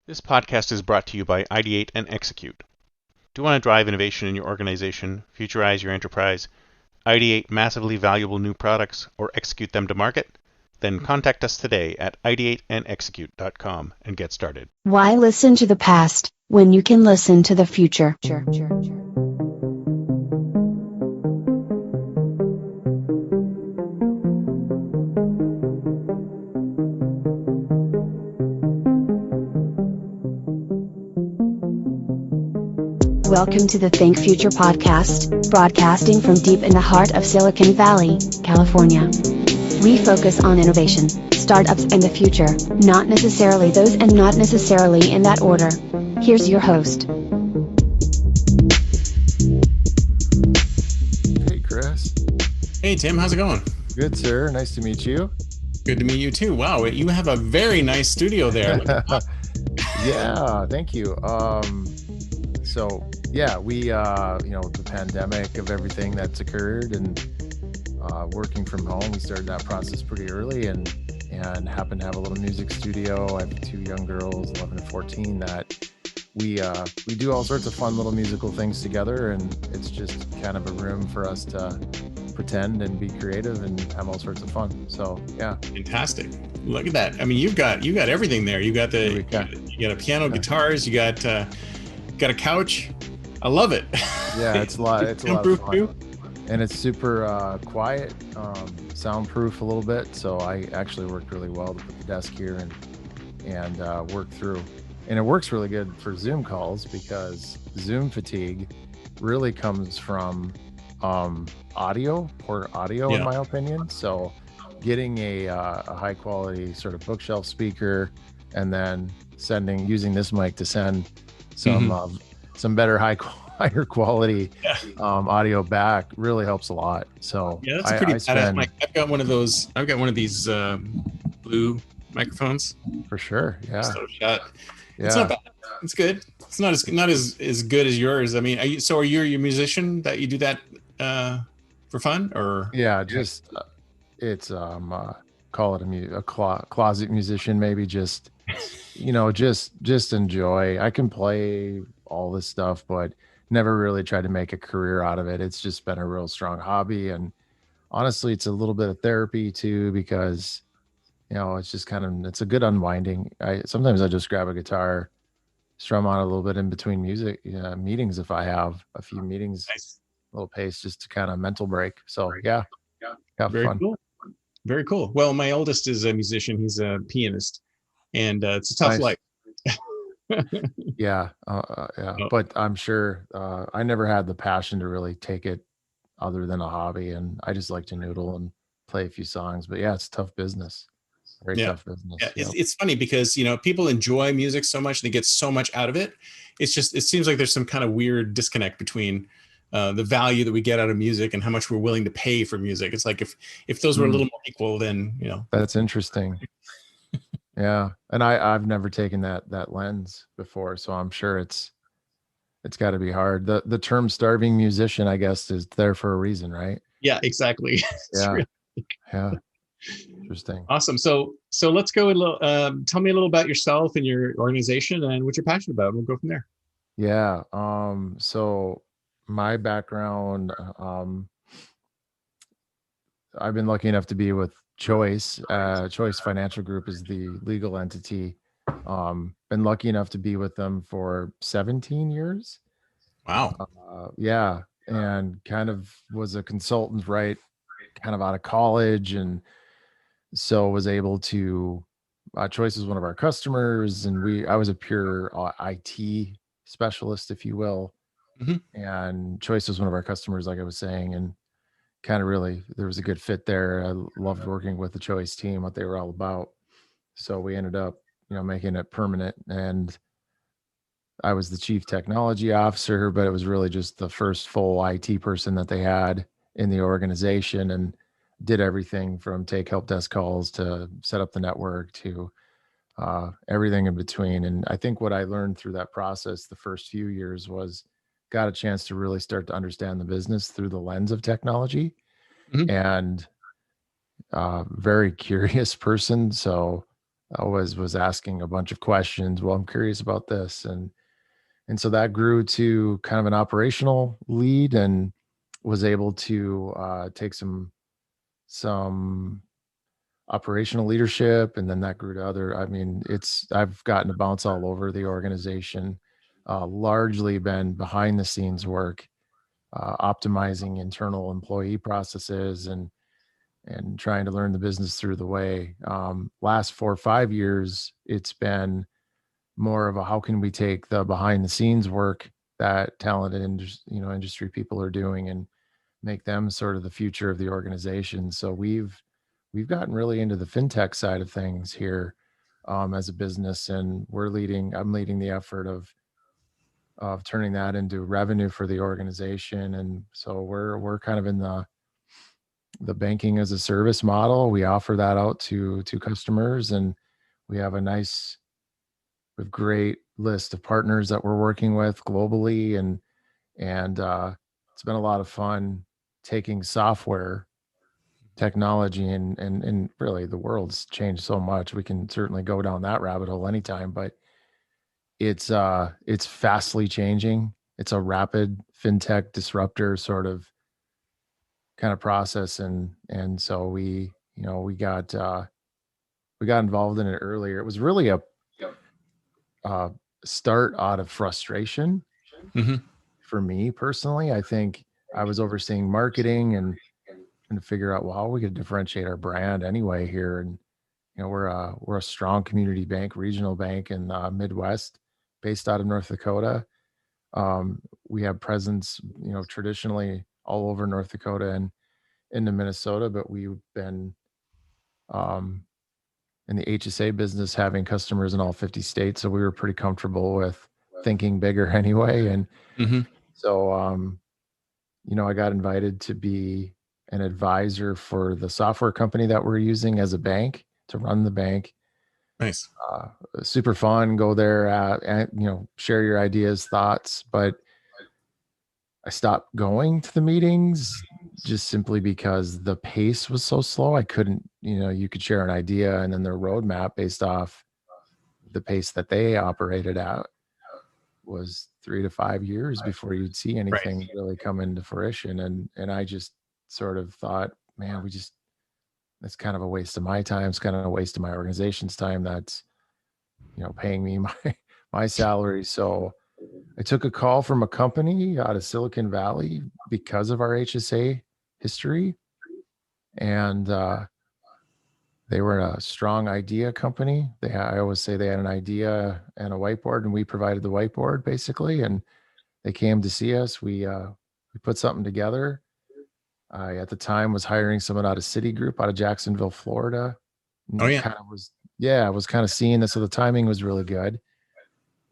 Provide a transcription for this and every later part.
This podcast is brought to you by Ideate and Execute. Do you want to drive innovation in your organization, futurize your enterprise, ideate massively valuable new products, or execute them to market? Then contact us today at ideateandexecute.com and get started. Why listen to the past when you can listen to the future? Welcome to the Think Future podcast, broadcasting from deep in the heart of Silicon Valley, California. We focus on innovation, startups, and the future, not necessarily those and not necessarily in that order. Here's your host. Hey, Chris. Hey, Tim, how's it going? Good, sir. Nice to meet you. Good to meet you too. Wow, you have a very nice studio there. Yeah, thank you. We, the pandemic of everything that's occurred and working from home, we started that process pretty early and happen to have a little music studio. I have two young girls, 11 and 14, that we do all sorts of fun little musical things together, and it's just kind of a room for us to pretend and be creative and have all sorts of fun. So yeah. Fantastic. Look at that. I mean, you've got everything there. You got you got a piano, guitars, you got a couch. I love it. Yeah, it's a lot of fun. And it's super quiet, soundproof a little bit. So I actually worked really well to put the desk here and work through. And it works really good for Zoom calls because Zoom fatigue really comes from poor audio, in my opinion. So getting a high quality sort of bookshelf speaker and then using this mic to send some better higher quality audio back really helps a lot. So yeah, that's a pretty badass mic. I've got one of these blue microphones for sure. Yeah. Yeah. It's not bad. It's good. It's not as good as yours. I mean, are you a musician that you do that for fun or? Yeah, just it's call it a closet musician, maybe just just enjoy. I can play all this stuff, but never really tried to make a career out of it. It's just been a real strong hobby, and honestly, it's a little bit of therapy too, because it's just it's a good unwinding. Sometimes I just grab a guitar, strum on a little bit in between meetings if I have a few meetings. Nice. A little pace just to kind of mental break. So yeah, have Very fun. Cool. Very cool. Well, my oldest is a musician. He's a pianist, and it's a tough life. Yeah. But I'm sure I never had the passion to really take it other than a hobby, and I just like to noodle and play a few songs. But yeah, it's tough business. Very tough business. Yeah. It's funny because people enjoy music so much, they get so much out of it. It seems like there's some kind of weird disconnect between the value that we get out of music and how much we're willing to pay for music. It's like if those were a little more equal, then That's interesting. Yeah, and I've never taken that lens before, so I'm sure it's got to be hard. The term "starving musician," I guess, is there for a reason, right? Yeah, exactly. Yeah, yeah. Interesting. Awesome. So let's go tell me a little about yourself and your organization and what you're passionate about. We'll go from there. Yeah. So my background, I've been lucky enough to be with Choice. Choice Financial Group is the legal entity. Been lucky enough to be with them for 17 years. Wow. Yeah. And kind of was a consultant, right? Kind of out of college. And so was able to, Choice is one of our customers, and I was a pure IT specialist, if you will. Mm-hmm. And Choice was one of our customers, like I was saying, and kind of really there was a good fit there. I loved working with the Choice team, what they were all about. So we ended up, making it permanent, and I was the chief technology officer, but it was really just the first full IT person that they had in the organization, and did everything from take help desk calls to set up the network to everything in between. And I think what I learned through that process the first few years was got a chance to really start to understand the business through the lens of technology. And very curious person. So always was asking a bunch of questions. Well, I'm curious about this. And so that grew to kind of an operational lead, and was able to take some operational leadership, and then that grew to other. I mean, I've gotten to bounce all over the organization, largely been behind the scenes work, optimizing internal employee processes, and trying to learn the business through the way. Last 4 or 5 years, it's been more of a, how can we take the behind the scenes work that talented industry people are doing, and make them sort of the future of the organization. So we've gotten really into the fintech side of things here, as a business, and I'm leading the effort of turning that into revenue for the organization. And so we're kind of in the banking as a service model. We offer that out to customers, and we have a great list of partners that we're working with globally. And it's been a lot of fun taking software technology, and really the world's changed so much. We can certainly go down that rabbit hole anytime, but it's fastly changing. It's a rapid fintech disruptor sort of kind of process. And so we got involved in it earlier. It was really a start out of frustration. Mm-hmm. For me personally, I think I was overseeing marketing and to figure out, well, how we could differentiate our brand anyway here. And we're a strong community bank, regional bank in the Midwest, based out of North Dakota. We have presence, traditionally all over North Dakota and into Minnesota, but we've been um, in the HSA business, having customers in all 50 states. So we were pretty comfortable with thinking bigger anyway. And Mm-hmm. so, I got invited to be an advisor for the software company that we're using as a bank to run the bank. Nice. Super fun. Go there, and share your ideas, thoughts. But I stopped going to the meetings just simply because the pace was so slow. I couldn't, you could share an idea, and then their roadmap based off the pace that they operated at was 3 to 5 years before you'd see Right. anything really come into fruition. And I just sort of thought, man, that's kind of a waste of my time. It's kind of a waste of my organization's time. That's, paying me my salary. So I took a call from a company out of Silicon Valley because of our HSA history. And they were a strong idea company. I always say they had an idea and a whiteboard, and we provided the whiteboard basically. And they came to see us. We put something together. I at the time was hiring someone out of Citigroup out of Jacksonville, Florida. Oh yeah. Kind of was, yeah, I was kind of seeing this. So the timing was really good.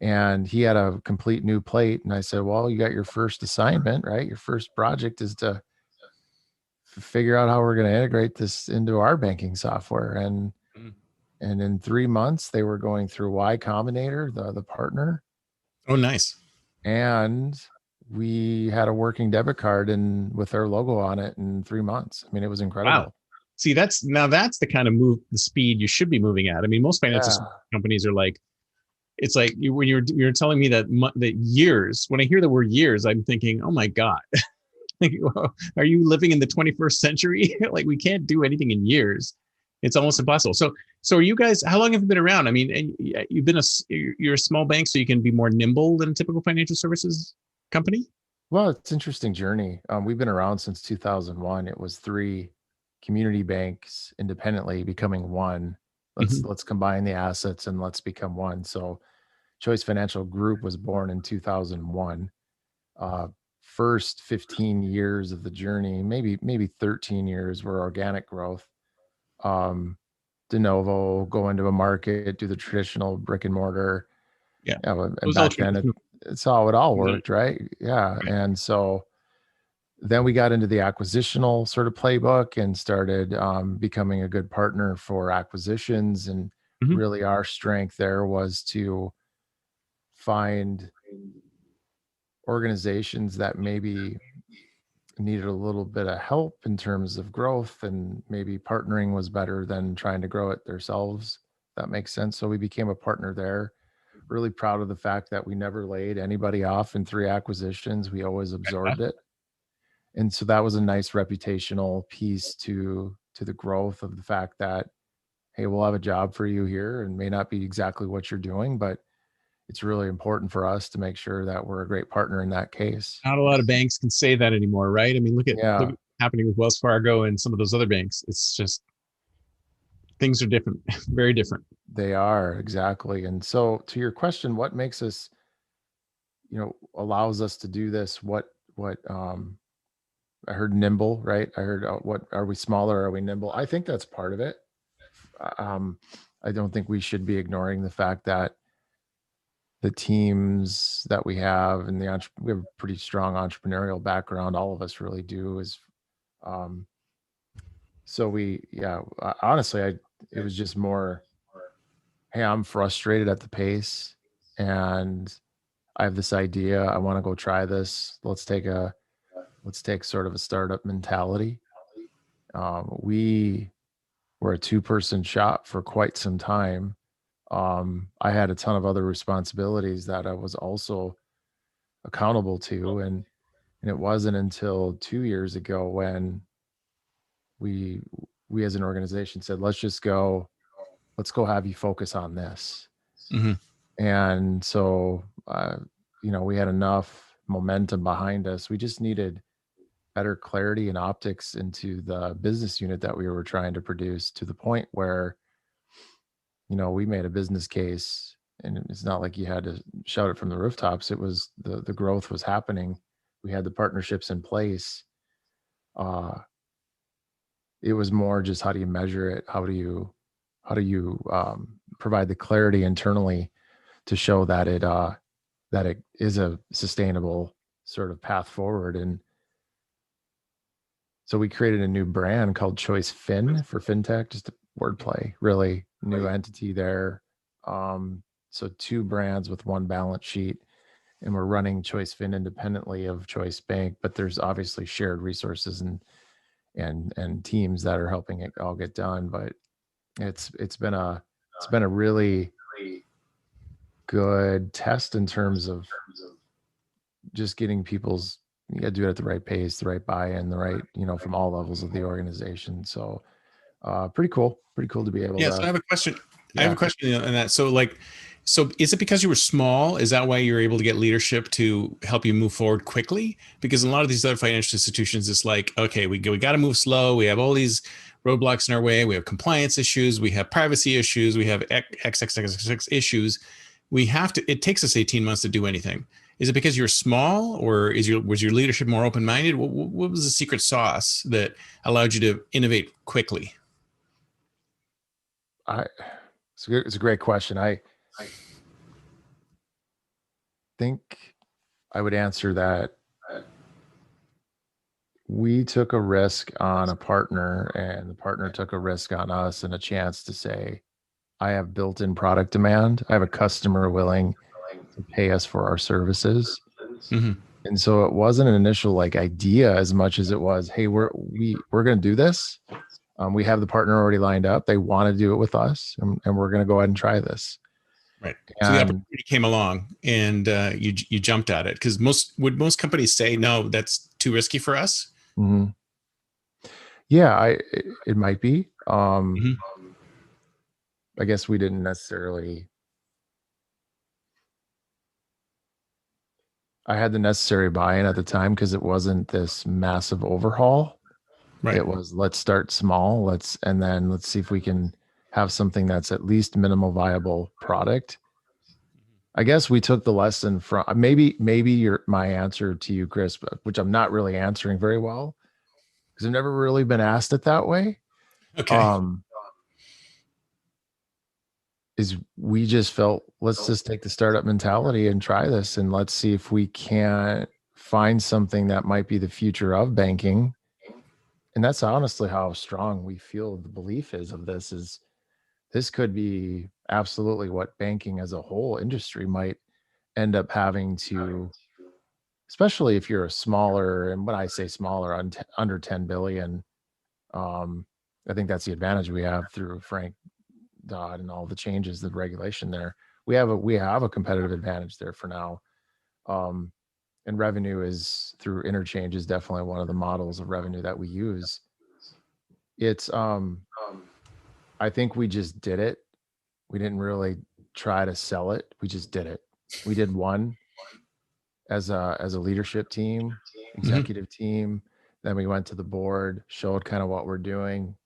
And he had a complete new plate. And I said, well, you got your first assignment, right? Your first project is to figure out how we're going to integrate this into our banking software. Mm. And in 3 months, they were going through Y Combinator, the partner. Oh, nice. And we had a working debit card and with their logo on it in 3 months. I mean, it was incredible. Wow. See, that's the kind of the speed you should be moving at. I mean, most financial companies are like, it's like when you're telling me that years. When I hear the word years, I'm thinking, oh my god, like, are you living in the 21st century? Like, we can't do anything in years. It's almost impossible. So are you guys? How long have you been around? I mean, you've been you're a small bank, so you can be more nimble than a typical financial services company. Well, it's an interesting journey. We've been around since 2001. It was 3 community banks independently becoming one. Let's combine the assets and let's become one. So Choice Financial Group was born in 2001. First 15 years of the journey, maybe 13 years, were organic growth. De novo, go into a market, do the traditional brick and mortar. Yeah. And back then it's how it all worked, right? Yeah. Right. And so then we got into the acquisitional sort of playbook and started becoming a good partner for acquisitions. And really our strength there was to find organizations that maybe needed a little bit of help in terms of growth, and maybe partnering was better than trying to grow it themselves that makes sense. So we became a partner there. Really proud of the fact that we never laid anybody off in 3 acquisitions. We always absorbed it. And so that was a nice reputational piece to the growth of the fact that, hey, we'll have a job for you here and may not be exactly what you're doing, but it's really important for us to make sure that we're a great partner in that case. Not a lot of banks can say that anymore, right? I mean, look at Yeah, what's happening with Wells Fargo and some of those other banks. It's just things are different, very different. they are, exactly. And so to your question, what makes us, allows us to do this? What I heard nimble, right? I heard what are we smaller? Are we nimble? I think that's part of it. Um, I don't think we should be ignoring the fact that the teams that we have and we have a pretty strong entrepreneurial background. All of us really do. Um, so honestly, it was just more, hey, I'm frustrated at the pace, and I have this idea. I want to go try this. Let's take sort of a startup mentality. We were a 2-person shop for quite some time. I had a ton of other responsibilities that I was also accountable to, and it wasn't until 2 years ago when we as an organization said, let's go have you focus on this. Mm-hmm. And so, we had enough momentum behind us. We just needed better clarity and optics into the business unit that we were trying to produce, to the point where, we made a business case, and it's not like you had to shout it from the rooftops. It was the growth was happening. We had the partnerships in place. It was more just, how do you measure it? How do you provide the clarity internally to show that it is a sustainable sort of path forward. And so we created a new brand called Choice Fin for fintech, just a wordplay, really new entity there. So 2 brands with 1 balance sheet, and we're running Choice Fin independently of Choice Bank, but there's obviously shared resources and teams that are helping it all get done. But it's been a really good test in terms of just getting you got to do it at the right pace, the right buy-in, the right, from all levels of the organization. So pretty cool to be able to. So I have a question. Yeah. I have a question on that. So is it because you were small? Is that why you're able to get leadership to help you move forward quickly? Because in a lot of these other financial institutions, it's like, okay, we got to move slow. We have all these roadblocks in our way. We have compliance issues. We have privacy issues. We have XXX issues. It takes us 18 months to do anything. Is it because you're small, or was your leadership more open-minded? What was the secret sauce that allowed you to innovate quickly? It's a great question. I think I would answer that we took a risk on a partner, and the partner took a risk on us, and a chance to say, I have built-in product demand. I have a customer willing to pay us for our services. Mm-hmm. And so it wasn't an initial idea as much as it was, hey, we're going to do this. We have the partner already lined up. They want to do it with us, and we're going to go ahead and try this. Right. So the opportunity came along, and you jumped at it, because most companies say, no, that's too risky for us. Mm-hmm. Yeah, it might be. Mm-hmm. I guess we didn't necessarily. I had the necessary buy-in at the time because it wasn't this massive overhaul. Right. It was, let's start small. And then let's see if we can have something that's at least minimal viable product. I guess we took the lesson from maybe my answer to you, Chris, which I'm not really answering very well because I've never really been asked it that way. Okay. Is we just felt, let's just take the startup mentality and try this, and let's see if we can find something that might be the future of banking. And that's honestly how strong we feel the belief is of this. Is this could be absolutely what banking as a whole industry might end up having to, especially if you're a smaller, and when I say smaller, under 10 billion, I think that's the advantage we have through Frank and all the changes, the regulation there. We have a competitive advantage there for now. And revenue is through interchange is definitely one of the models of revenue that we use. It's I think we just did it. We didn't really try to sell it. We just did it. We did one as a leadership team, executive team. Then we went to the board, showed kind of what we're doing.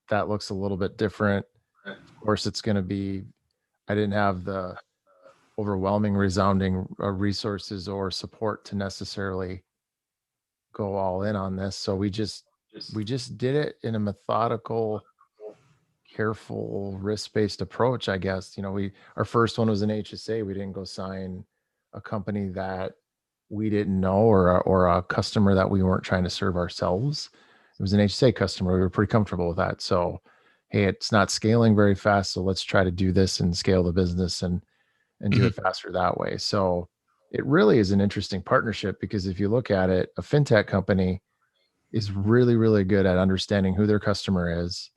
That looks a little bit different. Of course, it's going to be. I didn't have the overwhelming, resounding resources or support to necessarily go all in on this. So we just did it in a methodical, careful, risk-based approach, I guess. Our first one was an HSA. We didn't go sign a company that we didn't know, or a customer that we weren't trying to serve ourselves. It was an HSA customer. We were pretty comfortable with that. So, hey, it's not scaling very fast, so let's try to do this and scale the business and do it faster that way. So it really is an interesting partnership, because if you look at it, a fintech company is really, really good at understanding who their customer is.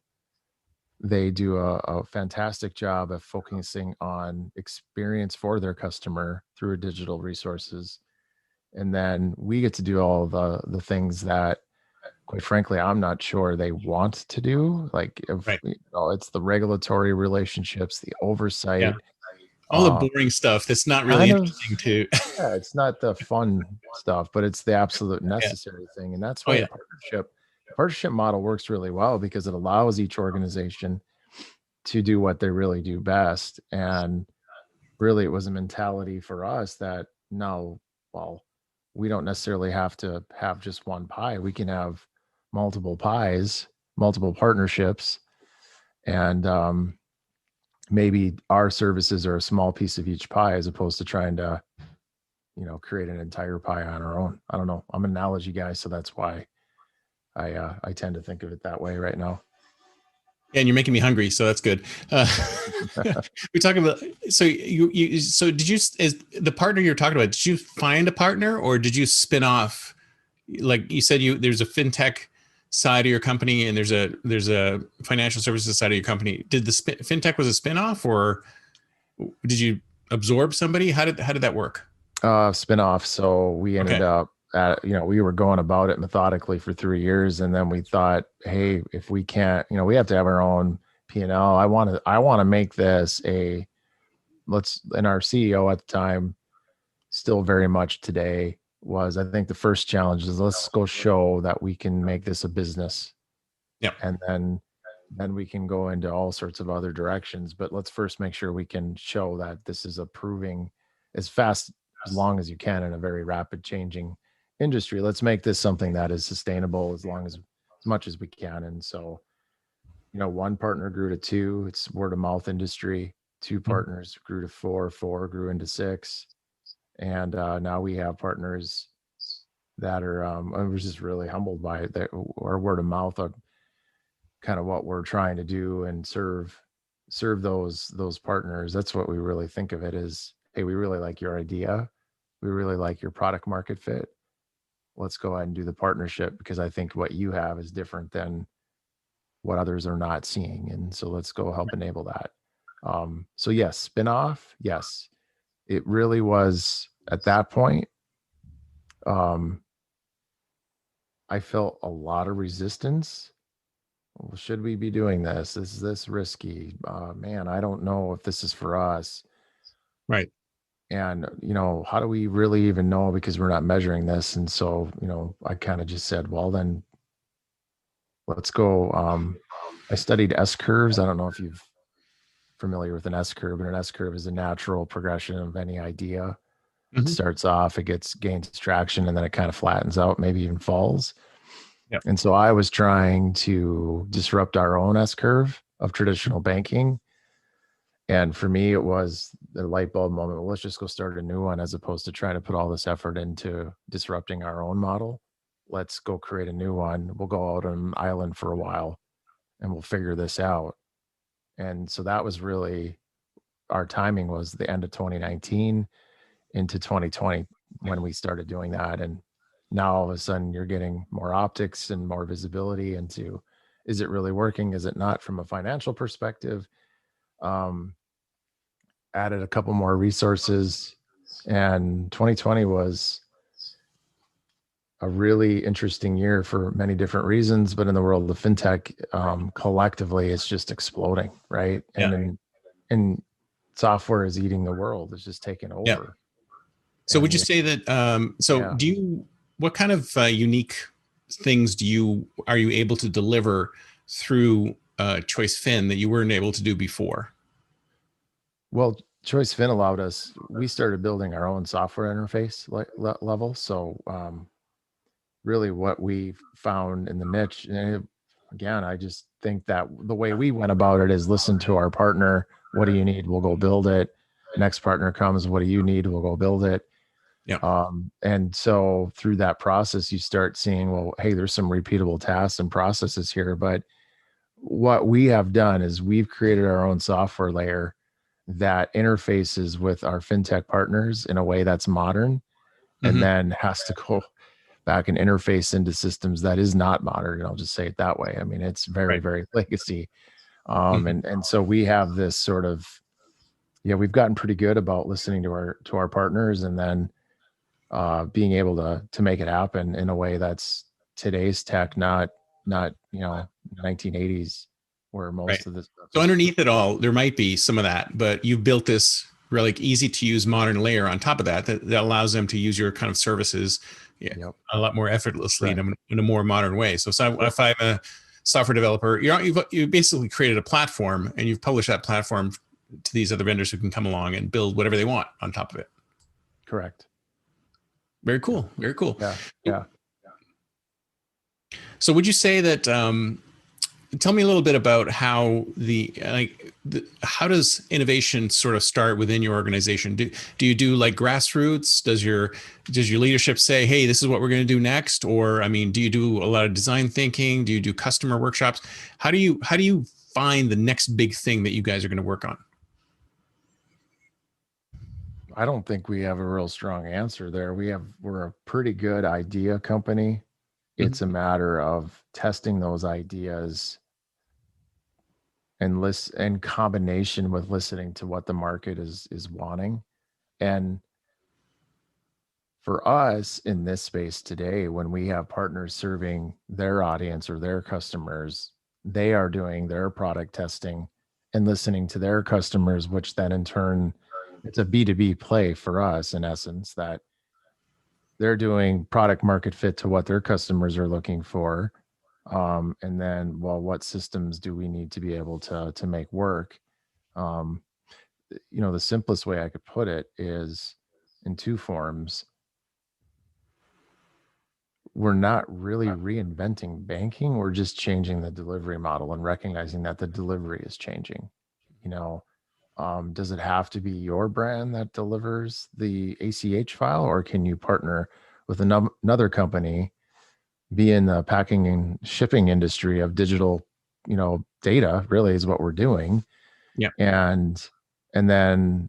They do a fantastic job of focusing on experience for their customer through digital resources. And then we get to do all the things that, quite frankly, I'm not sure they want to do. Like, it's the regulatory relationships, the oversight, all the boring stuff that's not really interesting to. Yeah, it's not the fun stuff, but it's the absolute necessary thing. And that's why the partnership model works really well, because it allows each organization to do what they really do best. And really, it was a mentality for us that, no, well, we don't necessarily have to have just one pie. We can have multiple pies, multiple partnerships, and maybe our services are a small piece of each pie, as opposed to trying to, create an entire pie on our own. I don't know. I'm an analogy guy, so that's why I tend to think of it that way right now. And you're making me hungry, so that's good. We talk about, so so did you, as the partner you're talking about, did you find a partner, or did you spin off? Like you said, there's a fintech side of your company, and there's a financial services side of your company. Did the fintech was a spin-off, or did you absorb somebody? How did that work? Spin off. So we ended up we were going about it methodically for 3 years. And then we thought, hey, if we can't, we have to have our own P&L. I want to make this and our CEO at the time, still very much today, was, I think the first challenge is, let's go show that we can make this a business. Yeah. And then we can go into all sorts of other directions. But let's first make sure we can show that this is approving as fast, as long as you can, in a very rapid changing industry. Let's make this something that is sustainable as much as we can. And so, one partner grew to 2. It's word of mouth industry. 2 partners grew to 4. 4 grew into 6. And now we have partners that are, I was just really humbled by it, that our word of mouth are kind of what we're trying to do, and serve those partners. That's what we really think of it as. Hey, we really like your idea. We really like your product market fit. Let's go ahead and do the partnership, because I think what you have is different than what others are not seeing. And so let's go help enable that. So yes, spin-off. Yes, it really was at that point. I felt a lot of resistance. Well, should we be doing this? Is this risky? Man, I don't know if this is for us. Right. And, how do we really even know, because we're not measuring this? And so, I kind of just said, well, then let's go. I studied S curves. I don't know if you're familiar with an S curve, but an S curve is a natural progression of any idea. It starts off, it gains traction, and then it kind of flattens out, maybe even falls. Yep. And so I was trying to disrupt our own S curve of traditional banking. And for me, it was the light bulb moment. Well, let's just go start a new one, as opposed to trying to put all this effort into disrupting our own model. Let's go create a new one. We'll go out on an island for a while, and we'll figure this out. And so that was really, our timing was the end of 2019 into 2020 when we started doing that. And now all of a sudden you're getting more optics and more visibility into, is it really working? Is it not, from a financial perspective? Um, Added a couple more resources, and 2020 was a really interesting year for many different reasons. But in the world of fintech, collectively, it's just exploding, right? Yeah. And software is eating the world. It's just taking Yeah. over. So And would you say that, so yeah. do you, what kind of unique things are you able to deliver through Choice Fin that you weren't able to do before? Well, Choice Fin allowed us. We started building our own software interface level. So really, what we found in the niche, and again, I just think that the way we went about it is listen to our partner. What do you need? We'll go build it. Next partner comes. What do you need? We'll go build it. Yeah. And so through that process, you start seeing, well, hey, there's some repeatable tasks and processes here. But what we have done is we've created our own software layer that interfaces with our fintech partners in a way that's modern, and Mm-hmm. then has to go back and interface into systems that is not modern. And I'll just say it that way. I mean, it's very, Right. very legacy. Mm-hmm. And so we have this sort of, yeah, we've gotten pretty good about listening to our partners, and then being able to make it happen in a way that's today's tech, not 1980s, where Right. most of this stuff So is. underneath it all, there might be some of that, but you've built this really easy to use modern layer on top of that allows them to use your kind of services, yeah, Yep. a lot more effortlessly Right. in a more modern way. So Yep. if I'm a software developer, you basically created a platform and you've published that platform to these other vendors who can come along and build whatever they want on top of it. Correct. Very cool. Very cool. Yeah. Yeah. So would you say that, tell me a little bit about how how does innovation sort of start within your organization? Do you do like grassroots? Does your leadership say, hey, this is what we're going to do next? Or, I mean, do you do a lot of design thinking? Do you do customer workshops? How do you find the next big thing that you guys are going to work on? I don't think we have a real strong answer there. We're a pretty good idea company. It's a matter of testing those ideas and in combination with listening to what the market is wanting. And for us in this space today, when we have partners serving their audience or their customers, they are doing their product testing and listening to their customers, which then in turn, it's a B2B play for us in essence, that they're doing product market fit to what their customers are looking for. And then, well, what systems do we need to be able to make work? Um, the simplest way I could put it is in two forms. We're not really reinventing banking. We're just changing the delivery model and recognizing that the delivery is changing. Does it have to be your brand that delivers the ACH file, or can you partner with another company, be in the packing and shipping industry of digital, data really is what we're doing. Yeah. And then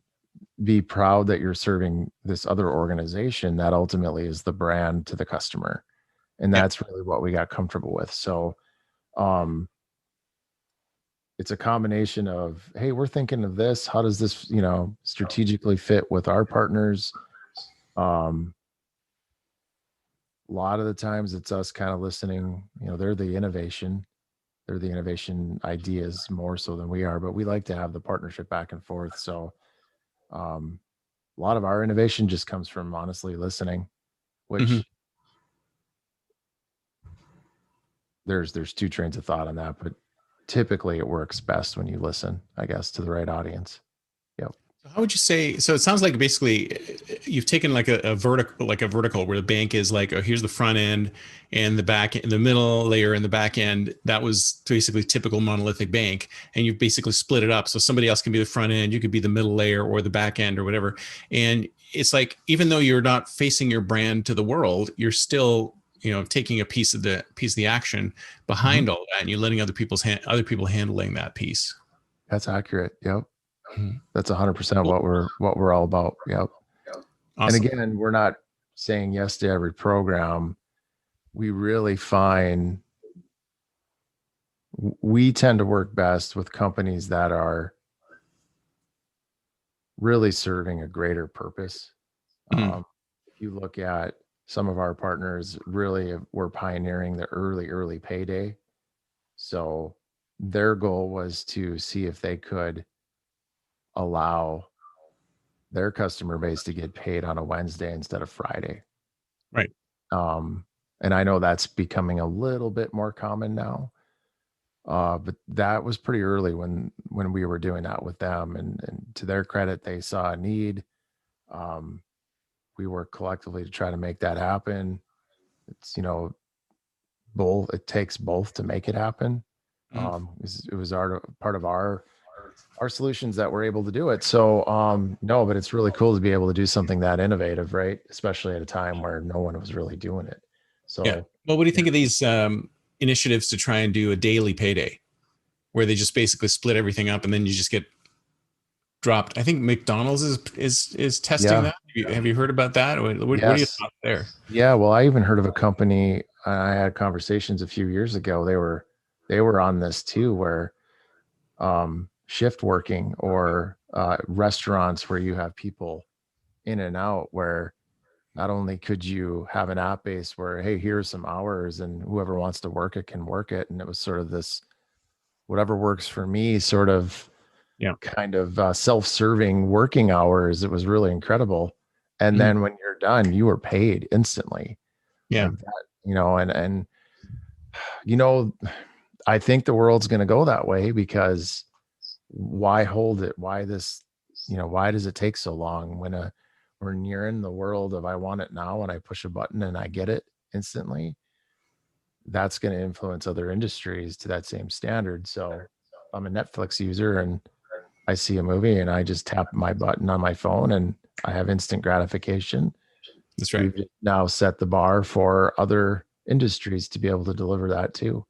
be proud that you're serving this other organization that ultimately is the brand to the customer. And Yeah. that's really what we got comfortable with. So it's a combination of, hey, we're thinking of this. How does this, strategically fit with our partners? A lot of the times it's us kind of listening, they're the innovation ideas more so than we are, but we like to have the partnership back and forth. So a lot of our innovation just comes from honestly listening, which there's two trains of thought on that, but typically it works best when you listen, I guess, to the right audience. Yep. How would you say? So it sounds like basically you've taken like a vertical where the bank is like, oh, here's the front end and the back, the middle layer and the back end. That was basically typical monolithic bank, and you've basically split it up so somebody else can be the front end, you could be the middle layer or the back end or whatever. And it's like, even though you're not facing your brand to the world, you're still taking a piece of the action behind all that, and you're letting other people handling that piece. That's accurate. Yep. That's 100% what we're all about. Yep. Awesome. And again, we're not saying yes to every program. We really find we tend to work best with companies that are really serving a greater purpose. Mhm. If you look at some of our partners, really were pioneering the early payday. So their goal was to see if they could allow their customer base to get paid on a Wednesday instead of Friday. Right. Um, and I know that's becoming a little bit more common now. But that was pretty early when we were doing that with them, and to their credit, they saw a need. Um, we worked collectively to try to make that happen. It's both. It takes both to make it happen. Mhm. It was part of our solutions that we're able to do it. So no, but it's really cool to be able to do something that innovative, right? Especially at a time where no one was really doing it. Yeah. So Well, what do you yeah, think of these initiatives to try and do a daily payday, where they just basically split everything up and then you just get dropped? I think McDonald's is testing yeah, that. Have you heard about that? What are your yes, thoughts there? yeah. Well, I even heard of a company. I had conversations a few years ago. They were on this too, where shift working or restaurants where you have people in and out, where not only could you have an app base where, hey, here's some hours and whoever wants to work it can work it. And it was sort of this whatever works for me sort of Yeah. kind of self-serving working hours. It was really incredible. And Mhm. then when you're done, you were paid instantly Yeah. like that, and you know, I think the world's going to go that way because why hold it? Why this, why does it take so long when you're in the world of I want it now and I push a button and I get it instantly? That's going to influence other industries to that same standard. So I'm a Netflix user and I see a movie and I just tap my button on my phone and I have instant gratification. That's right. We've now set the bar for other industries to be able to deliver that too.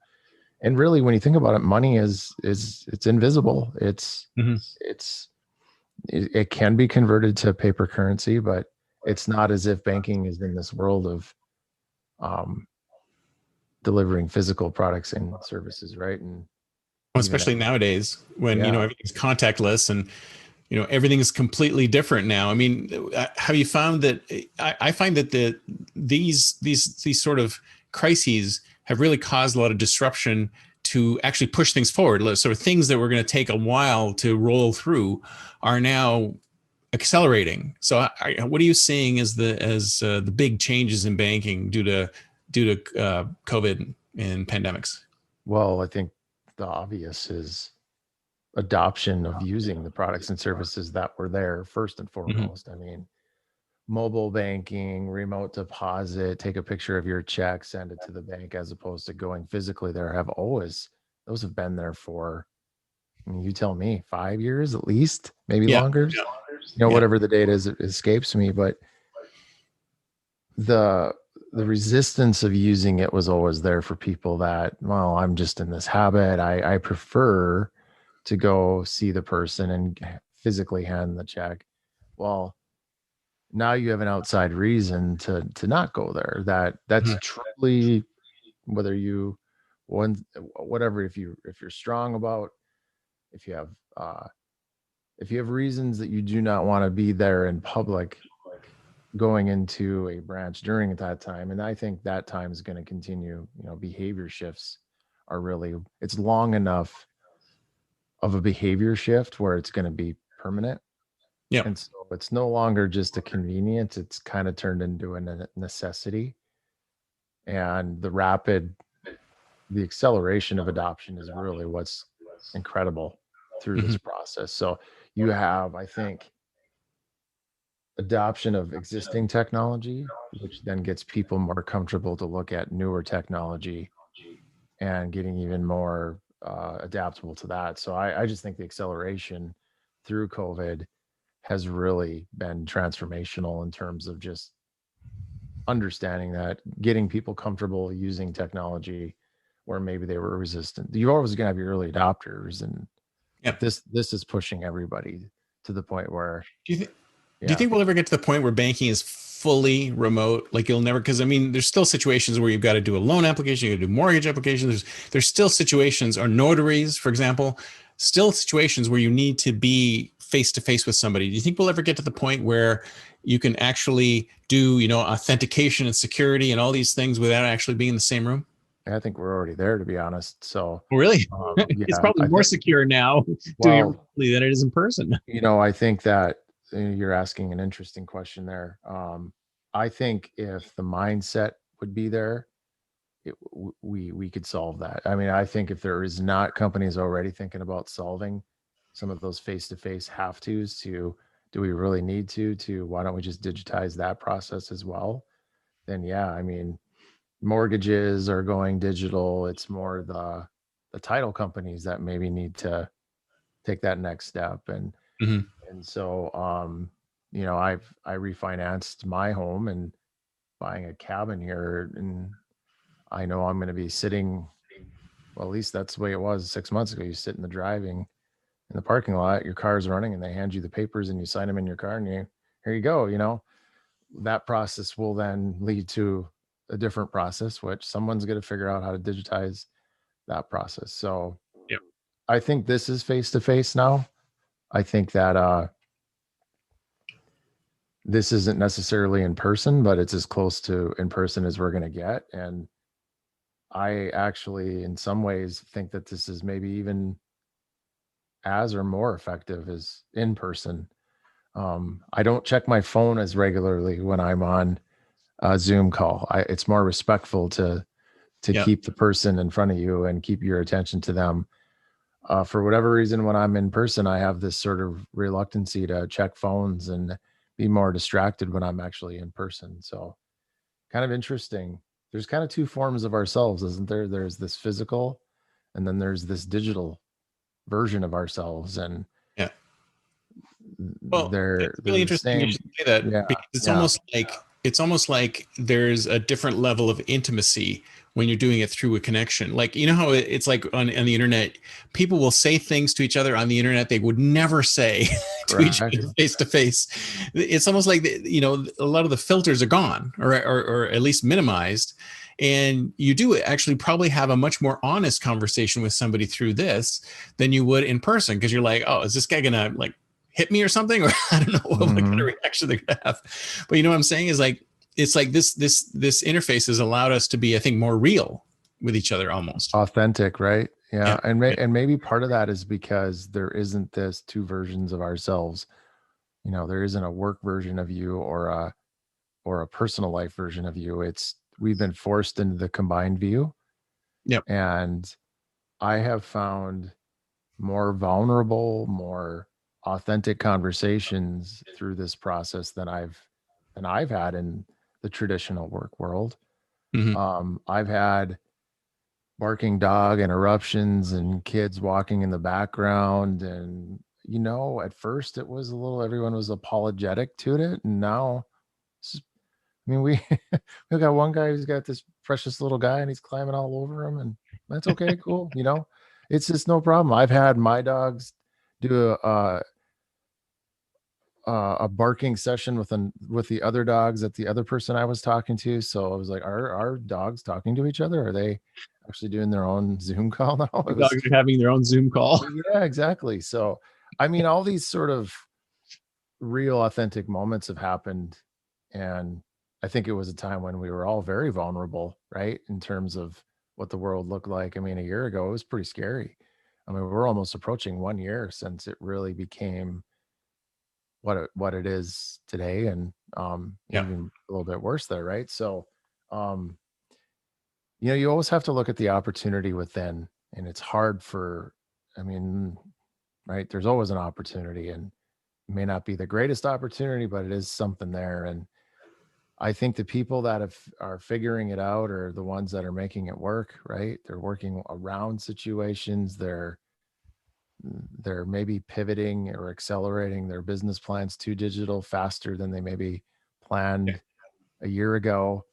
And really, when you think about it, money is it's invisible. Hmm. It's it can be converted to paper currency, but it's not as if banking is in this world of um, delivering physical products and services, right? And Well, even especially nowadays when yeah, everything's contactless and everything is completely different now. I mean, have you found that? I find that these sort of crises have really caused a lot of disruption to actually push things forward. Sort of things that were going to take a while to roll through are now accelerating. So, what are you seeing as the big changes in banking due to COVID and pandemics? well, I think the obvious is adoption of using the products and services that were there first and Hmm. foremost. I mean, mobile banking, remote deposit, take a picture of your check, send it to the bank as opposed to going physically there those have been there for, I mean, you tell me, 5 years at least, maybe Yeah, longer. yeah, Whatever the date is, it escapes me, but the the resistance of using it was always there for people that, well, I'm just in this habit. I prefer to go see the person and physically hand the check. Well, now you have an outside reason to not go there. That's Mhm. truly whether you one whatever, if you're strong about, if you have uh if you have reasons that you do not want to be there in public going into a branch during that time, and I think that time is going to continue. Behavior shifts are really, it's long enough of a behavior shift where it's going to be permanent. yeah. And so it's no longer just a convenience, it's kind of turned into a necessity. And the acceleration of adoption is really what's incredible through Hmm. this process. So you have, I think, adoption of existing technology, which then gets people more comfortable to look at newer technology and getting even more adaptable to that. So I just think the acceleration through COVID has really been transformational in terms of just understanding that, getting people comfortable using technology where maybe they were resistant. You're always going to have your early adopters, and Yeah. this is pushing everybody to the point where, Do you think? Do you yeah, think we'll ever get to the point where banking is fully remote? Like you'll never, because I mean, there's still situations where you've got to do a loan application, you got to do mortgage applications. There's still situations, or notaries, for example. still situations where you need to be face to face with somebody. Do you think we'll ever get to the point where you can actually do, authentication and security and all these things without actually being in the same room? I think we're already there, to be honest. So, Really? It's yeah, probably more secure now doing it well, remotely than it is in person. I think that you're asking an interesting question there. I think if the mindset would be there, we could solve that. I mean, I think if there is not companies already thinking about solving some of those face-to-face have tos to, do we really need to why don't we just digitize that process as well? Then yeah, I mean, mortgages are going digital. It's more the title companies that maybe need to take that next step. Mhm. And so I refinanced my home and buying a cabin here, and I know I'm going to be sitting, well, at least that's the way it was 6 months ago. You sit in the driving in the parking lot, your car's running, and they hand you the papers and you sign them in your car, and here you go. That process will then lead to a different process, which someone's going to figure out how to digitize that process. So Yep. I think this is face to face now. I think that this isn't necessarily in person, but it's as close to in person as we're going to get. And I actually, in some ways, think that this is maybe even as or more effective as in person. I don't check my phone as regularly when I'm on a Zoom call. It's more respectful to Yeah. keep the person in front of you and keep your attention to them. For whatever reason, when I'm in person, I have this sort of reluctancy to check phones and be more distracted when I'm actually in person. So kind of interesting. There's kind of two forms of ourselves, isn't there? There's this physical, and then there's this digital version of ourselves. And Yeah. Well, they're it's really the interesting you same. should say that, Yeah. because Yeah. it's almost like there's a different level of intimacy when you're doing it through a connection. Like, you know how it's like on the internet, people will say things to each other on the internet they would never say to each Correct. other face to face. It's almost like a lot of the filters are gone, or at least minimized. And you do actually probably have a much more honest conversation with somebody through this than you would in person, because you're like, oh, is this guy gonna like hit me or something? Or I don't know what kind of reaction they're gonna have. But you know what I'm saying is like, it's like this interface has allowed us to be, I think, more real with each other almost. Authentic, right? Yeah. Yeah. And maybe part of that is because there isn't this two versions of ourselves. There isn't a work version of you or a personal life version of you. We've been forced into the combined view. Yep. And I have found more vulnerable, more authentic conversations through this process than I've had in the traditional work world. Mm-hmm. I've had barking dog interruptions and kids walking in the background, and at first it was everyone was apologetic to it, and now I mean, we got one guy who's got this precious little guy and he's climbing all over him, and that's okay, cool. It's just no problem. I've had my dogs do a barking session with the other dogs that the other person I was talking to. So I was like, are dogs talking to each other? Are they actually doing their own Zoom call now? The dogs are having their own Zoom call. Yeah, exactly. So, I mean, all these sort of real authentic moments have happened, and I think it was a time when we were all very vulnerable, right, in terms of what the world looked like. I mean, a year ago it was pretty scary. I mean, we're almost approaching 1 year since it really became what it is today, and Yeah. even a little bit worse there, right? So um you always have to look at the opportunity within, and it's hard I mean, right, there's always an opportunity, and it may not be the greatest opportunity, but it is something there. And I think the people that are figuring it out are the ones that are making it work, right? They're working around situations. They're maybe pivoting or accelerating their business plans to digital faster than they maybe planned a year ago.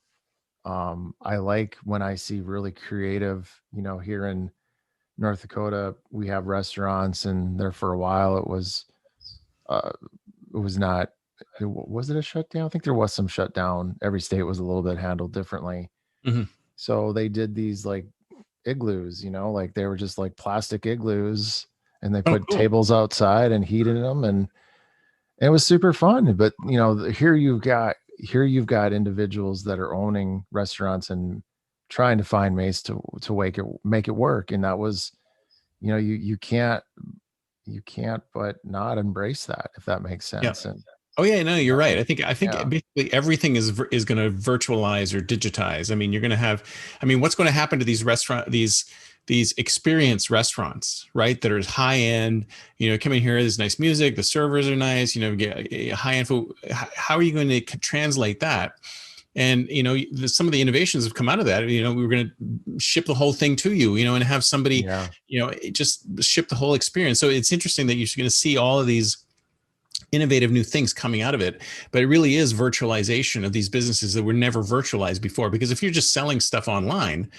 I like when I see really creative, here in North Dakota, we have restaurants, and there for a while uh, it was not, was it a shutdown? I think there was some shutdown. Every state was a little bit handled differently. Mm-hmm. So they did these like igloos, like they were just like plastic igloos and they Oh, put cool. tables outside and heated them, and it was super fun. But here you've got individuals that are owning restaurants and trying to find ways to make it work. And that was, you can't but not embrace that, if that makes Yeah. sense. And Oh yeah, no, you're right. I think yeah, basically everything is going to virtualize or digitize. I mean, you're going to have, I mean, what's going to happen to these experience restaurants, right? That are high end. Come in here, there's nice music, the servers are nice. Get high end food. How are you going to translate that? And some of the innovations have come out of that. We were going to ship the whole thing to you, and have somebody, yeah, just ship the whole experience. So it's interesting that you're going to see all of these innovative new things coming out of it, but it really is virtualization of these businesses that were never virtualized before. Because if you're just selling stuff online,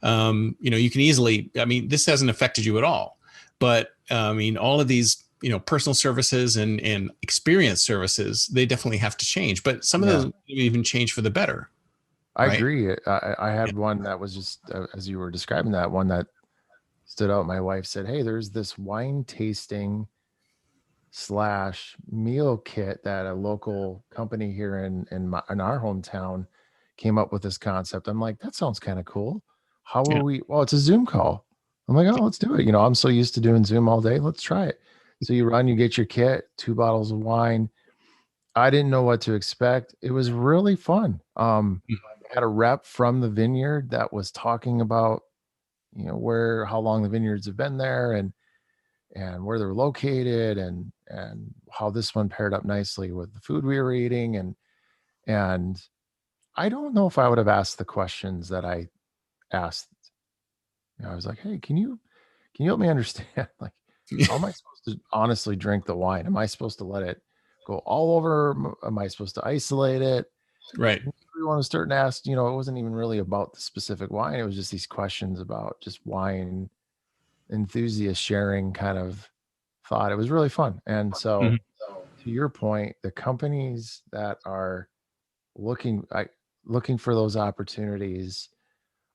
you can easily, I mean, this hasn't affected you at all, but I mean, all of these, personal services and experience services, they definitely have to change, but some of yeah. those even change for the better, I right? agree. I Yeah. had one that was just, as you were describing, that one that stood out. My wife said, "Hey, there's this wine tasting / meal kit that a local company here in our hometown came up with this concept." I'm like, "That sounds kind of cool. How Yeah. are we?" Well, it's a Zoom call. I'm like, "Oh, let's do it." I'm so used to doing Zoom all day. Let's try it. So you get your kit, 2 bottles of wine. I didn't know what to expect. It was really fun. I had a rep from the vineyard that was talking about, how long the vineyards have been there, and where they're located, and how this one paired up nicely with the food we were eating. And I don't know if I would have asked the questions that I asked. I was like, "Hey, can you help me understand, like, how am I supposed to honestly drink the wine? Am I supposed to let it go all over? Am I supposed to isolate it?" Right. We want to start and ask, it wasn't even really about the specific wine. It was just these questions about just wine enthusiast sharing kind of thought. It was really fun. And so, Mhm. to your point, the companies that are looking looking for those opportunities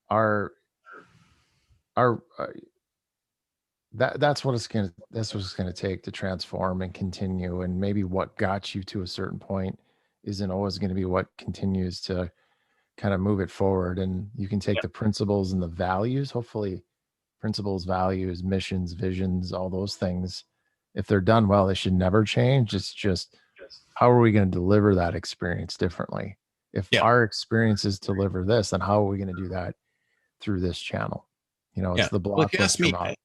are are that's what it's gonna take to transform and continue. And maybe what got you to a certain point isn't always going to be what continues to kind of move it forward. And you can take Yeah. the principles and the values, hopefully principles, values, missions, visions, all those things. If they're done well, they should never change. It's just, how are we going to deliver that experience differently? If Yeah. our experiences deliver this, then how are we going to do that through this channel? It's Yeah. the Well, if you ask blockbuster me, model.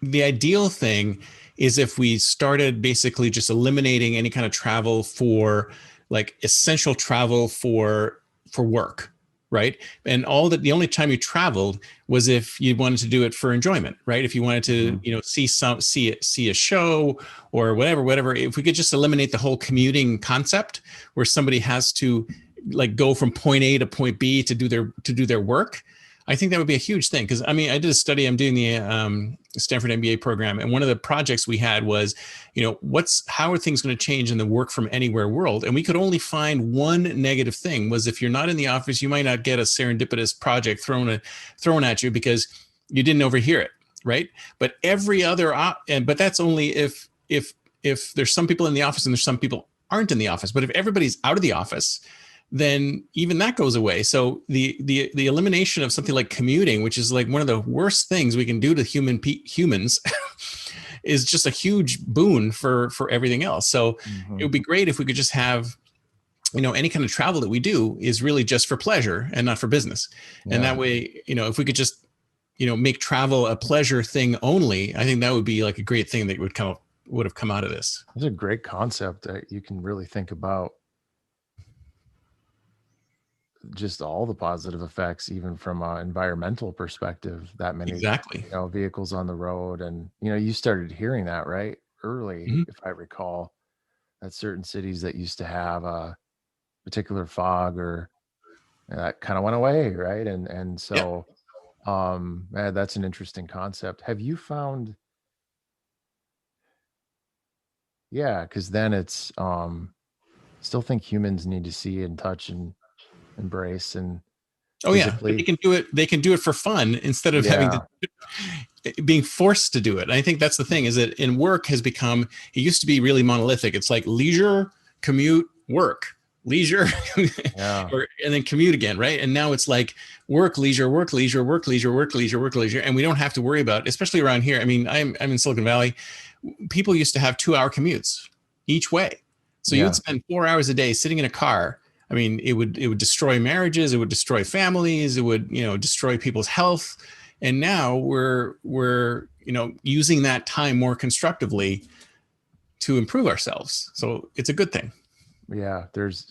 the ideal thing is if we started basically just eliminating any kind of travel for, like, essential travel for work, right? And the only time you traveled was if you wanted to do it for enjoyment, right? If you wanted to, Mhm. see a show or whatever. If we could just eliminate the whole commuting concept where somebody has to, like, go from point A to point B to do their work, I think that would be a huge thing. Because I mean, I did a study. I'm doing the Stanford MBA program, and one of the projects we had was, how are things going to change in the work from anywhere world? And we could only find one negative thing: was if you're not in the office, you might not get a serendipitous project thrown at you because you didn't overhear it, right? But every other but that's only if there's some people in the office and there's some people aren't in the office. But if everybody's out of the office, then even that goes away. So the elimination of something like commuting, which is like one of the worst things we can do to humans, is just a huge boon for everything else. So it Mhm. would be great if we could just have, any kind of travel that we do is really just for pleasure and not for business. And Yeah, that way, if we could just, make travel a pleasure thing only, I think that would be like a great thing that would have come out of this. it's a great concept that you can really think about, just all the positive effects, even from an environmental perspective. That many, Exactly. vehicles on the road. And you started hearing that right early, Mhm. if I recall, that certain cities that used to have a particular fog, or that kind of went away, right? And Yeah. so, that's an interesting concept. Have you found? Yeah, because then it's, still think humans need to see and touch and embrace and Oh yeah, but they physically. can do it. They can do it for fun instead of having to. Yeah, being forced to do it. And I think that's the thing, is that in work has become, it used to be really monolithic. It's like leisure, commute, work, leisure, Yeah. and then commute again, right? And now it's like work, leisure, work, leisure, work, leisure, work, leisure, work, leisure. And we don't have to worry about, especially around here. I mean, I'm in Silicon Valley. People used to have 2-hour commutes each way. So you would spend 4 hours a day sitting in a car. I mean, it would destroy marriages, it would destroy families, it would, destroy people's health. And now we're using that time more constructively to improve ourselves. So it's a good thing. Yeah,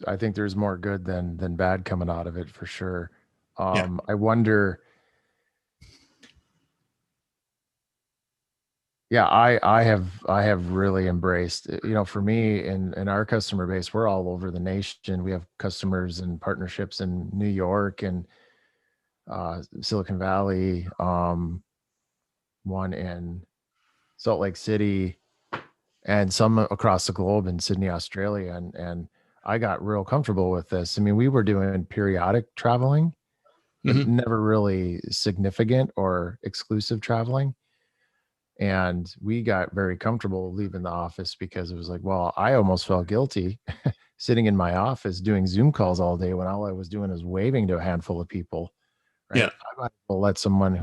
I think there's more good than bad coming out of it for sure. Yeah. I wonder. Yeah, I have really embraced, for me in our customer base, we're all over the nation. We have customers and partnerships in New York and Silicon Valley, one in Salt Lake City, and some across the globe in Sydney, Australia. And I got real comfortable with this. I mean, we were doing periodic traveling, but never really significant or exclusive traveling. And we got very comfortable leaving the office because it was like, well, I almost felt guilty sitting in my office doing Zoom calls all day when all I was doing is waving to a handful of people. Right. Yeah. I might as well let someone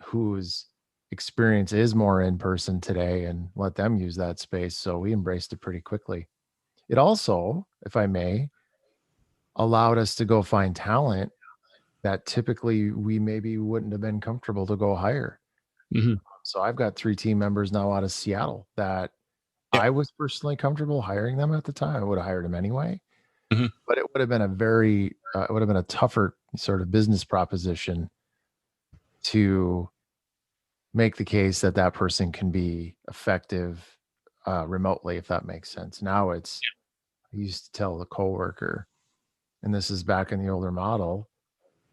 whose experience is more in person today and let them use that space. So we embraced it pretty quickly. It also, if I may, allowed us to go find talent that typically we maybe wouldn't have been comfortable to go hire. Mm-hmm. So I've got 3 team members now out of Seattle that Yep. I was personally comfortable hiring them at the time. I would have hired them anyway, Mm-hmm. but it would have been it would have been a tougher sort of business proposition to make the case that that person can be effective remotely, if that makes sense. Now I used to tell the coworker, and this is back in the older model,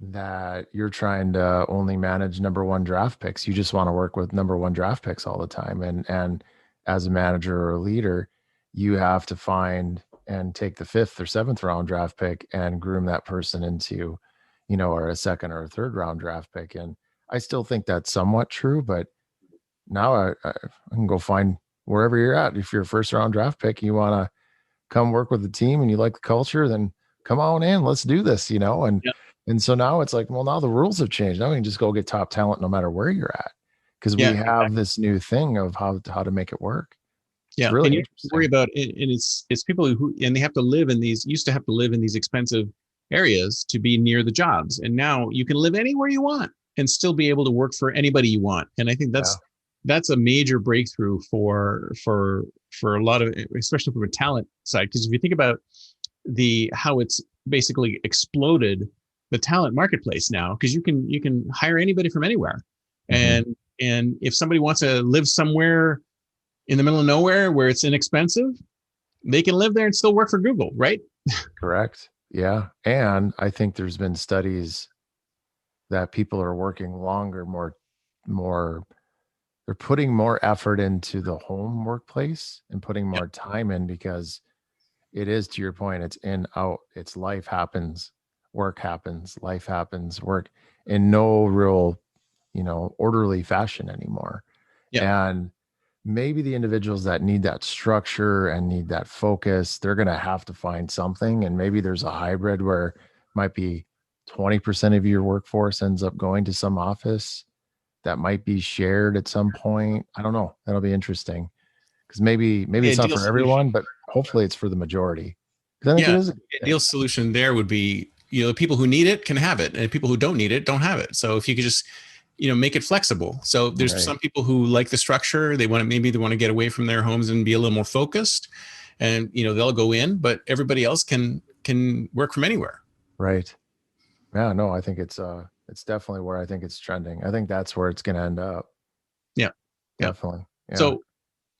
that you're trying to only manage number 1 draft picks. You just want to work with number 1 draft picks all the time. And as a manager or a leader, you have to find and take the 5th or 7th round draft pick and groom that person into, or a 2nd or a 3rd round draft pick. And I still think that's somewhat true, but now I can go find wherever you're at. If you're a 1st round draft pick, and you want to come work with the team and you like the culture, then come on in, let's do this, and Yep. and so now it's like, well, now the rules have changed. Now we can just go get top talent no matter where you're at, because we have this new thing of how to make it work. It's really And you interesting. worry about it, and it's people who, and they have to live in these, used to have to live in these expensive areas to be near the jobs, and now you can live anywhere you want and still be able to work for anybody you want. And I think that's a major breakthrough for a lot of, especially from a talent side, because if you think about how it's basically exploded the talent marketplace now, because you can hire anybody from anywhere. And if somebody wants to live somewhere in the middle of nowhere where it's inexpensive, they can live there and still work for Google, right? Correct. Yeah. And I think there's been studies that people are working longer, more they're putting more effort into the home workplace and putting more time in, because it is, to your point, it's in, out, it's life happens, work happens, life happens, work, in no real, orderly fashion anymore. And maybe the individuals that need that structure and need that focus, they're going to have to find something. And maybe there's a hybrid where it might be 20% of your workforce ends up going to some office that might be shared at some point. I don't know. That'll be interesting, because maybe it's not for everyone, but hopefully it's for the majority. Because I think it is. Ideal solution there would be, the people who need it can have it, and people who don't need it don't have it. So if you could just, make it flexible. So there's some people who like the structure. They want to get away from their homes and be a little more focused, and they'll go in. But everybody else can work from anywhere. Right. Yeah. No, I think it's definitely where I think it's trending. I think that's where it's going to end up. Yeah. Definitely. Yeah.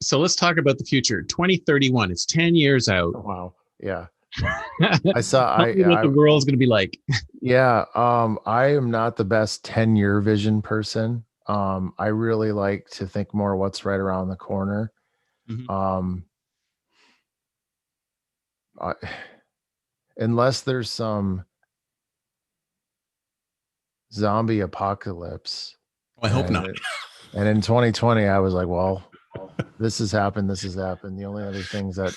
So let's talk about the future. 2031. It's 10 years out. Oh, wow. Yeah. I saw what the world's going to be like. Yeah. I am not the best 10-year vision person. I really like to think more what's right around the corner. Unless there's some zombie apocalypse I hope not. And in 2020, I was like, well, this has happened. This has happened. The only other things that,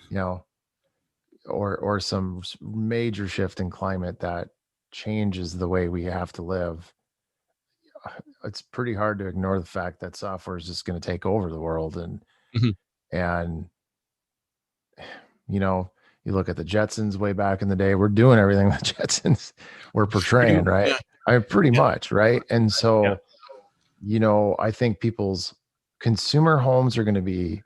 you know, or some major shift in climate that changes the way we have to live, it's pretty hard to ignore the fact that software is just going to take over the world. Mhm. And you know, you look at the Jetsons way back in the day, we're doing everything the Jetsons were portraying, right? Yeah. I mean, pretty Yeah. much, right? And so, Yeah. you know, I think people's consumer homes are going to be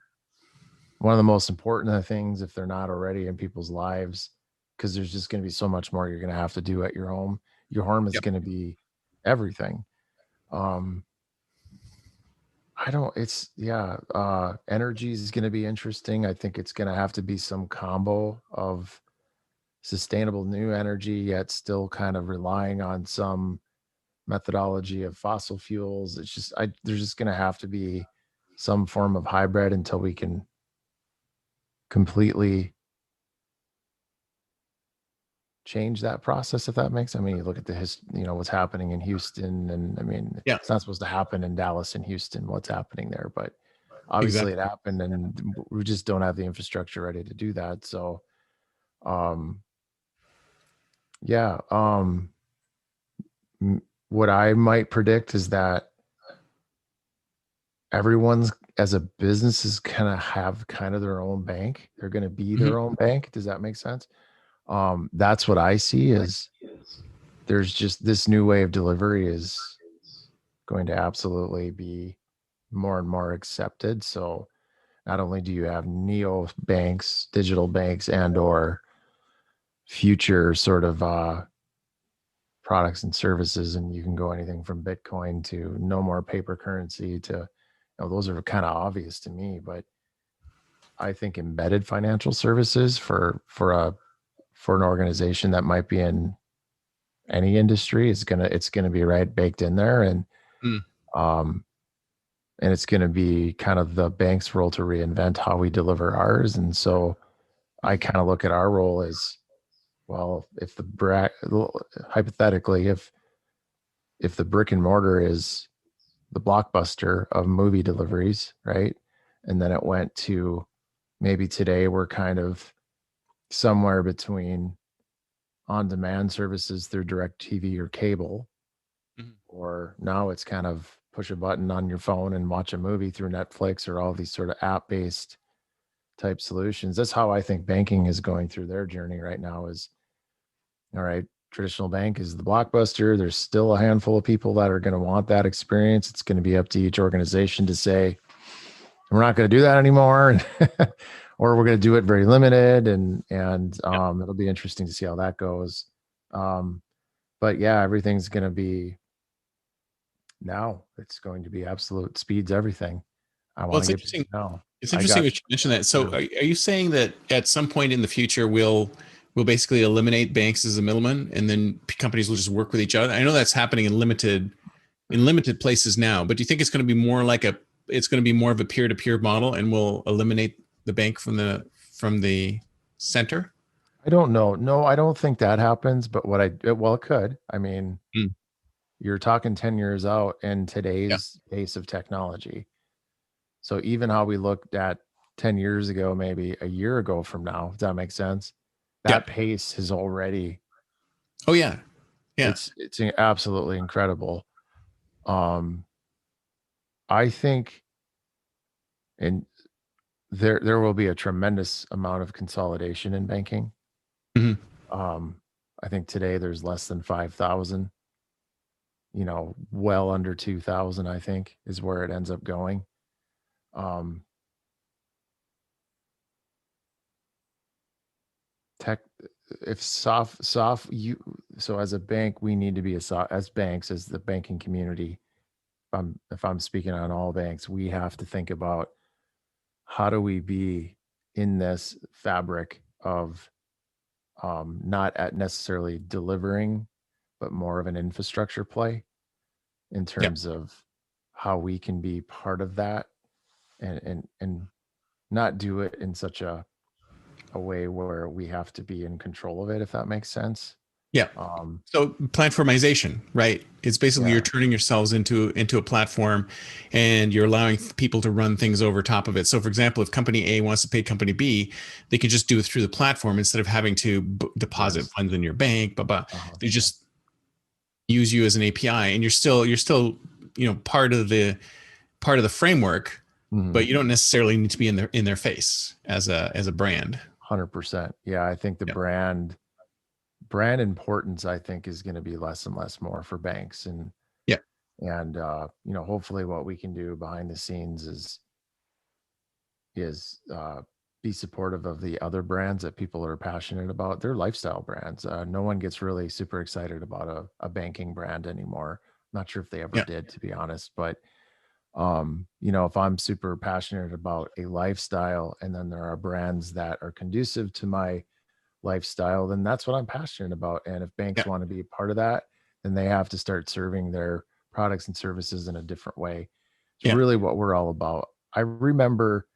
one of the most important things if they're not already in people's lives, because there's just going to be so much more you're going to have to do at your home. Your home is Yep. going to be everything. um I don't, it's, yeah, energy is going to be interesting. I think it's going to have to be some combo of sustainable new energy, yet still kind of relying on some methodology of fossil fuels. It's just, there's just going to have to be some form of hybrid until we can completely change that process, if that makes, I mean, you look at you know, what's happening in Houston, and I mean, Yeah. it's not supposed to happen in Dallas and Houston, what's happening there, but obviously Exactly. it happened, and we just don't have the infrastructure ready to do that. So um yeah, what I might predict is that everyone's, as a business, is gonna have kind of their own bank. They're gonna be Mhm. their own bank. Does that make sense? That's what I see, is there's just this new way of delivery is going to absolutely be more and more accepted. So not only do you have neo banks, digital banks, and or future sort of products and services, and you can go anything from Bitcoin to no more paper currency to, you know, those are kind of obvious to me, but I think embedded financial services for an organization that might be in any industry is it's gonna be right baked in there. Mm. Um and it's gonna be kind of the bank's role to reinvent how we deliver ours. And so I kind of look at our role as, well, if hypothetically, if the brick and mortar is the Blockbuster of movie deliveries, right? And then it went to, maybe today we're kind of somewhere between on demand services through direct TV or cable, Mhm. or now it's kind of push a button on your phone and watch a movie through Netflix or all these sort of app based type solutions. That's how I think banking is going through their journey right now. Is, all right, traditional bank is the Blockbuster. There's still a handful of people that are going to want that experience. It's going to be up to each organization to say, we're not going to do that anymore. Or we're going to do it very limited. And it'll be interesting to see how that goes. But yeah, everything's going to be, now it's going to be absolute speeds everything. I Well, want it's to get interesting. paid now. It's I interesting got, that you mentioned that. So, yeah. are you saying that at some point in the future we'll basically eliminate banks as a middleman, and then companies will just work with each other? I know that's happening in limited places now, but do you think it's going to be more like it's going to be more of a peer to peer model, and we'll eliminate the bank from the center? I don't know. No, I don't think that happens. But well, it could. I mean, Mm. you're talking 10 years out in Yeah. today's pace of technology. So even how we looked at 10 years ago, maybe a year ago from now, does that make sense? Yeah. That pace is already, Oh yeah. Yeah. it's absolutely incredible. Um, I think, and there will be a tremendous amount of consolidation in banking. Mhm. Um, I think today there's less than 5,000, you know, well under 2,000, I think, is where it ends up going. Um, tech, if soft you, so as a bank, we need to be as banks, as the banking community, if I'm speaking on all banks, we have to think about, how do we be in this fabric of, not at necessarily delivering, but more of an infrastructure play in Yeah. terms of how we can be part of that, and not do it in such a way where we have to be in control of it, if that makes sense. Yeah. Um, So platformization, right? It's basically yeah, you're turning yourselves into a platform, and you're allowing people to run things over top of it. So, for example, if company A wants to pay company B, they can just do it through the platform instead of having to deposit yes. funds in your bank. But Uh-huh. they just use you as an API, and you're still part of the framework, Mhm. but you don't necessarily need to be in their face as a brand. 100%. Yeah, I think the Yeah. brand importance, I think, is going to be less and less more for banks, Yeah. and hopefully what we can do behind the scenes is be supportive of the other brands that people are passionate about. They're lifestyle brands. No one gets really super excited about a banking brand anymore. Not sure if they ever Yeah. did, to be honest, but if I'm super passionate about a lifestyle and then there are brands that are conducive to my lifestyle, then that's what I'm passionate about. And if banks Yeah. want to be a part of that, then they have to start serving their products and services in a different way. It's Yeah. really what we're all about. I remember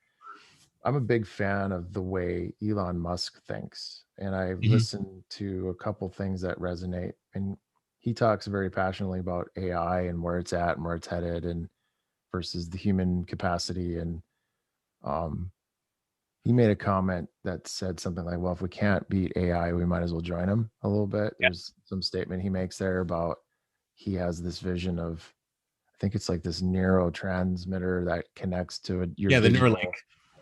I'm a big fan of the way Elon Musk thinks, and I've Mhm. listened to a couple things that resonate. And he talks very passionately about AI and where it's at and where it's headed, and versus the human capacity. And um, he made a comment that said something like, "Well, if we can't beat AI, we might as well join them a little bit." Yeah. There's some statement he makes there about he has this vision of, I think it's like this neurotransmitter that connects to your Yeah. The Neuralink. digital,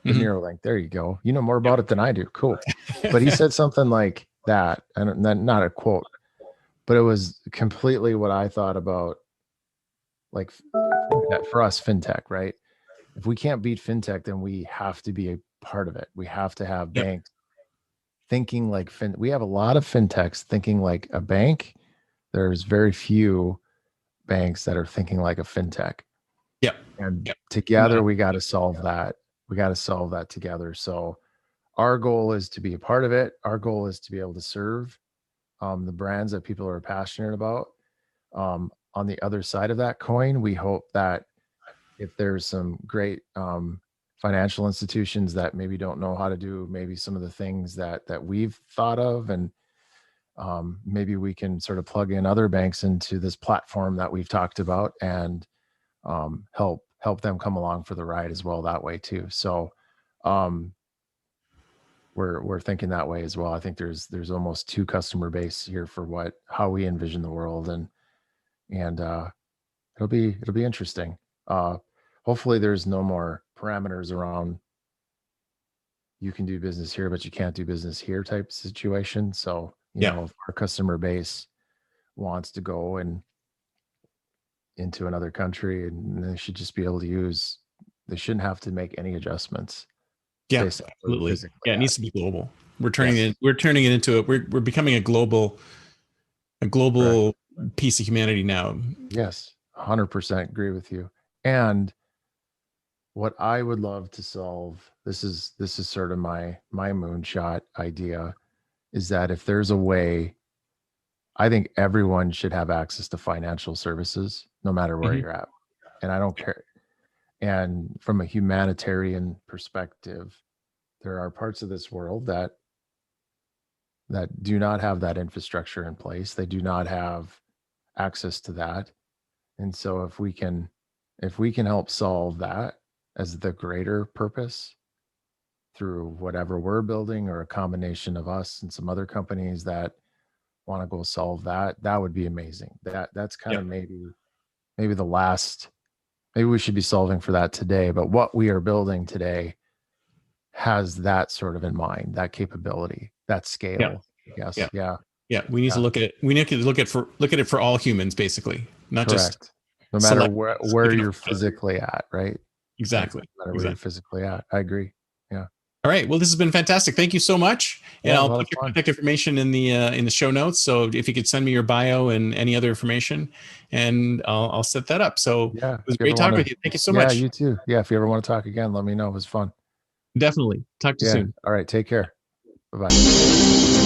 the Hmm. Neuralink. There you go. You know more Yep. about it than I do. Cool. But he said something like that, and not a quote, but it was completely what I thought about, like for us, fintech, right? If we can't beat fintech, then we have to be a part of it. We have to have Yep. banks thinking like we have a lot of fintechs thinking like a bank. There's very few banks that are thinking like a fintech. Yep. And Yep. together we got to solve that. We got to solve that together. So our goal is to be a part of it. Our goal is to be able to serve the brands that people are passionate about. On the other side of that coin, we hope that if there's some great financial institutions that maybe don't know how to do maybe some of the things that we've thought of, and maybe we can sort of plug in other banks into this platform that we've talked about, and help them come along for the ride as well that way too. So um, we're thinking that way as well. I think there's almost two customer base here for how we envision the world, and it'll be interesting. Uh, Hopefully, there's no more parameters around you can do business here, but you can't do business here type situation. So, Yeah. if our customer base wants to go and into another country, and they should just be able to use, they shouldn't have to make any adjustments Yeah. based on where we're Absolutely. physically Yeah. It at. needs to be global. We're turning Yes, it. We're turning it into we're becoming a correct. global piece of humanity now. Yes, 100% agree with you. And what I would love to solve, this is sort of my moonshot idea, is that if there's a way, I think everyone should have access to financial services no matter where Mhm. you're at. And I don't care. And from a humanitarian perspective, there are parts of this world that do not have that infrastructure in place. They do not have access to that. And so if we can help solve that as the greater purpose through whatever we're building, or a combination of us and some other companies that want to go solve that, that would be amazing. That's kind Yeah. of maybe the last, maybe we should be solving for that today, but what we are building today has that sort of in mind, that capability, that Yeah. scale, I guess. Yeah. Yeah. Yeah. We need to Yeah. look at it for all humans, basically, not just Correct. No matter select. where you're physically at, right? Right. Exactly. No matter where you're Exactly. physically at. I agree. Yeah. All right. Well, this has been fantastic. Thank you so much. And Yeah. A I'll lot of put your fun. contact information in the show notes. So if you could send me your bio and any other information, and I'll set that up. So Yeah. it was If you great ever want talking to, with you. Thank you so yeah, much. you too. Yeah. If you ever want to talk again, let me know. It was fun. Definitely. Talk to you Yeah. soon. All right. Take care. Bye bye.